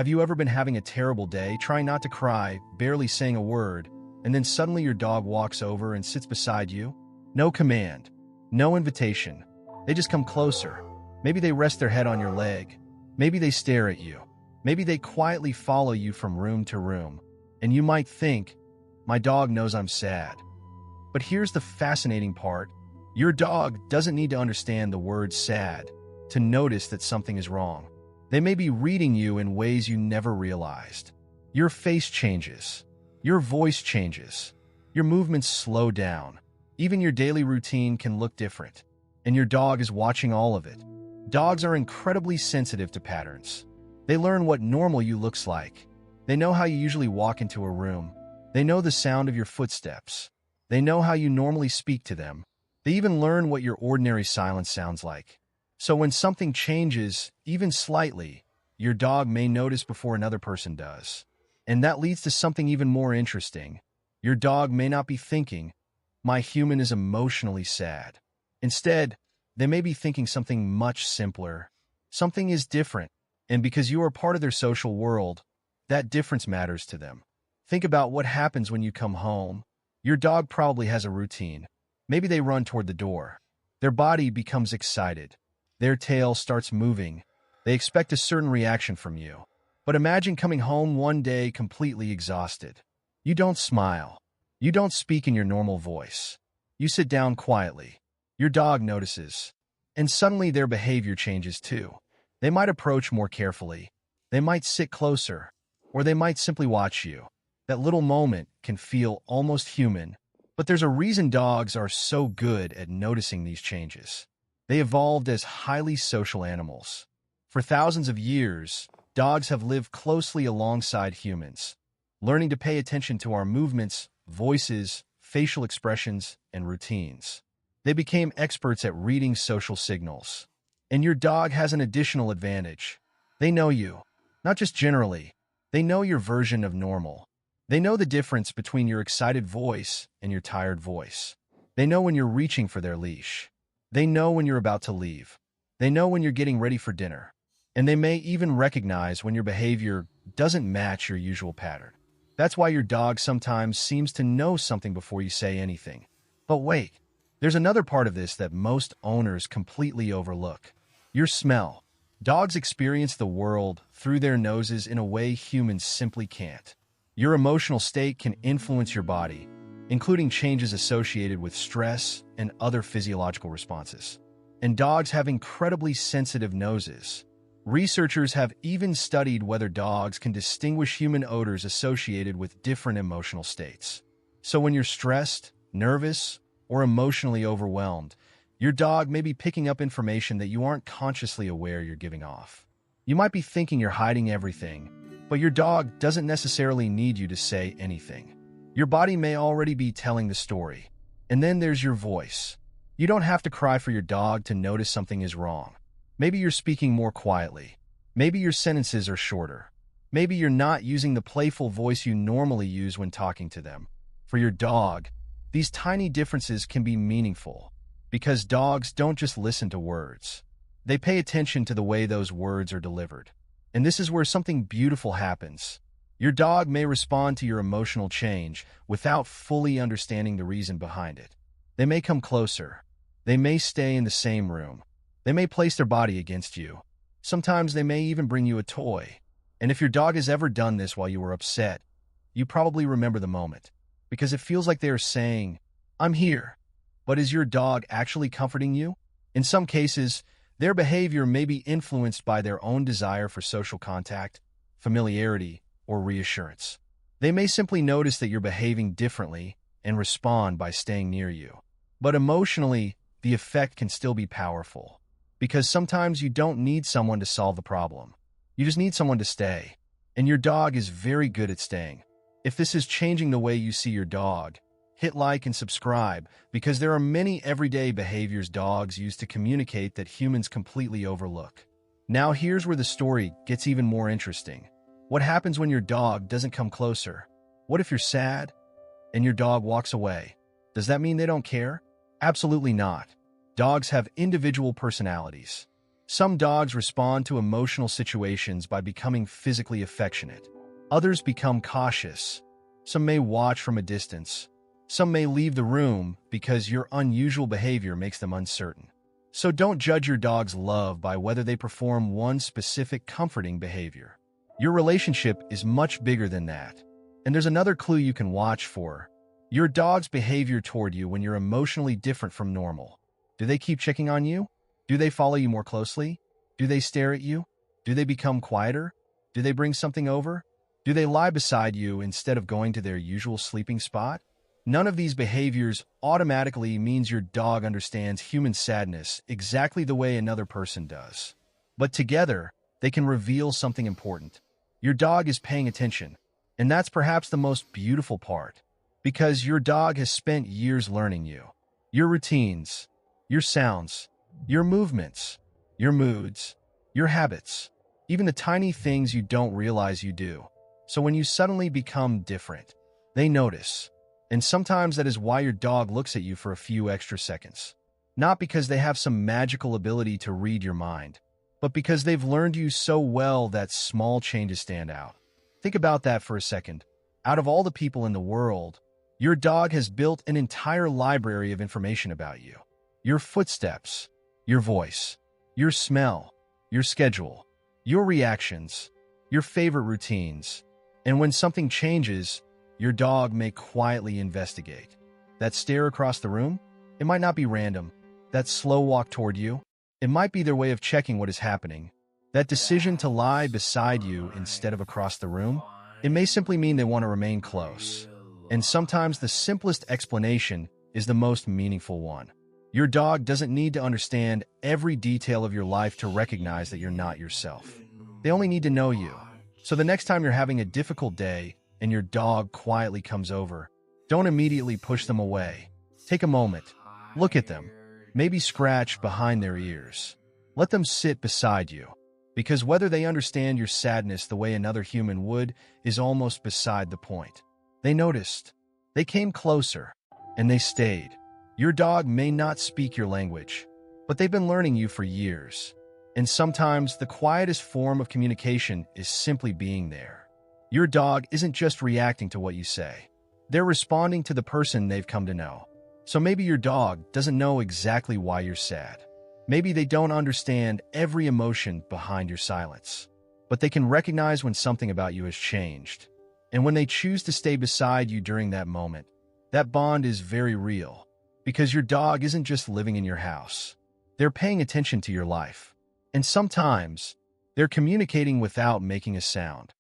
Have you ever been having a terrible day, trying not to cry, barely saying a word, and then suddenly your dog walks over and sits beside you? No command, no invitation. They just come closer. Maybe they rest their head on your leg. Maybe they stare at you. Maybe they quietly follow you from room to room. And you might think, my dog knows I'm sad. But here's the fascinating part. Your dog doesn't need to understand the word sad to notice that something is wrong. They may be reading you in ways you never realized. Your face changes. Your voice changes. Your movements slow down. Even your daily routine can look different. And your dog is watching all of it. Dogs are incredibly sensitive to patterns. They learn what normal you looks like. They know how you usually walk into a room. They know the sound of your footsteps. They know how you normally speak to them. They even learn what your ordinary silence sounds like. So when something changes, even slightly, your dog may notice before another person does. And that leads to something even more interesting. Your dog may not be thinking, my human is emotionally sad. Instead, they may be thinking something much simpler. Something is different, and because you are part of their social world, that difference matters to them. Think about what happens when you come home. Your dog probably has a routine. Maybe they run toward the door. Their body becomes excited. Their tail starts moving. They expect a certain reaction from you. But imagine coming home one day completely exhausted. You don't smile. You don't speak in your normal voice. You sit down quietly. Your dog notices. And suddenly their behavior changes too. They might approach more carefully. They might sit closer. Or they might simply watch you. That little moment can feel almost human. But there's a reason dogs are so good at noticing these changes. They evolved as highly social animals. For thousands of years, dogs have lived closely alongside humans, learning to pay attention to our movements, voices, facial expressions, and routines. They became experts at reading social signals. And your dog has an additional advantage. They know you, not just generally. They know your version of normal. They know the difference between your excited voice and your tired voice. They know when you're reaching for their leash. They know when you're about to leave. They know when you're getting ready for dinner. And they may even recognize when your behavior doesn't match your usual pattern. That's why your dog sometimes seems to know something before you say anything. But wait, there's another part of this that most owners completely overlook. Your smell. Dogs experience the world through their noses in a way humans simply can't. Your emotional state can influence your body, including changes associated with stress and other physiological responses. And dogs have incredibly sensitive noses. Researchers have even studied whether dogs can distinguish human odors associated with different emotional states. So when you're stressed, nervous, or emotionally overwhelmed, your dog may be picking up information that you aren't consciously aware you're giving off. You might be thinking you're hiding everything, but your dog doesn't necessarily need you to say anything. Your body may already be telling the story. And then there's your voice. You don't have to cry for your dog to notice something is wrong. Maybe you're speaking more quietly. Maybe your sentences are shorter. Maybe you're not using the playful voice you normally use when talking to them. For your dog, these tiny differences can be meaningful because dogs don't just listen to words. They pay attention to the way those words are delivered. And this is where something beautiful happens. Your dog may respond to your emotional change without fully understanding the reason behind it. They may come closer. They may stay in the same room. They may place their body against you. Sometimes they may even bring you a toy. And if your dog has ever done this while you were upset, you probably remember the moment, because it feels like they are saying, I'm here. But is your dog actually comforting you? In some cases, their behavior may be influenced by their own desire for social contact, familiarity, or reassurance. They may simply notice that you're behaving differently and respond by staying near you. But emotionally, the effect can still be powerful, because sometimes you don't need someone to solve the problem. You just need someone to stay. And your dog is very good at staying. If this is changing the way you see your dog, hit like and subscribe, because there are many everyday behaviors dogs use to communicate that humans completely overlook. Now here's where the story gets even more interesting. What happens when your dog doesn't come closer? What if you're sad and your dog walks away? Does that mean they don't care? Absolutely not. Dogs have individual personalities. Some dogs respond to emotional situations by becoming physically affectionate. Others become cautious. Some may watch from a distance. Some may leave the room because your unusual behavior makes them uncertain. So don't judge your dog's love by whether they perform one specific comforting behavior. Your relationship is much bigger than that. And there's another clue you can watch for. Your dog's behavior toward you when you're emotionally different from normal. Do they keep checking on you? Do they follow you more closely? Do they stare at you? Do they become quieter? Do they bring something over? Do they lie beside you instead of going to their usual sleeping spot? None of these behaviors automatically means your dog understands human sadness exactly the way another person does. But together, they can reveal something important. Your dog is paying attention, and that's perhaps the most beautiful part, because your dog has spent years learning you, your routines, your sounds, your movements, your moods, your habits, even the tiny things you don't realize you do. So when you suddenly become different, they notice. And sometimes that is why your dog looks at you for a few extra seconds. Not because they have some magical ability to read your mind, but because they've learned you so well that small changes stand out. Think about that for a second. Out of all the people in the world, your dog has built an entire library of information about you. Your footsteps, your voice, your smell, your schedule, your reactions, your favorite routines. And when something changes, your dog may quietly investigate. That stare across the room? It might not be random. That slow walk toward you? It might be their way of checking what is happening. That decision to lie beside you instead of across the room? It may simply mean they want to remain close. And sometimes the simplest explanation is the most meaningful one. Your dog doesn't need to understand every detail of your life to recognize that you're not yourself. They only need to know you. So the next time you're having a difficult day, and your dog quietly comes over, don't immediately push them away. Take a moment. Look at them. Maybe scratch behind their ears. Let them sit beside you. Because whether they understand your sadness the way another human would is almost beside the point. They noticed. They came closer. And they stayed. Your dog may not speak your language, but they've been learning you for years. And sometimes the quietest form of communication is simply being there. Your dog isn't just reacting to what you say. They're responding to the person they've come to know. So maybe your dog doesn't know exactly why you're sad. Maybe they don't understand every emotion behind your silence. But they can recognize when something about you has changed. And when they choose to stay beside you during that moment, that bond is very real. Because your dog isn't just living in your house. They're paying attention to your life. And sometimes, they're communicating without making a sound.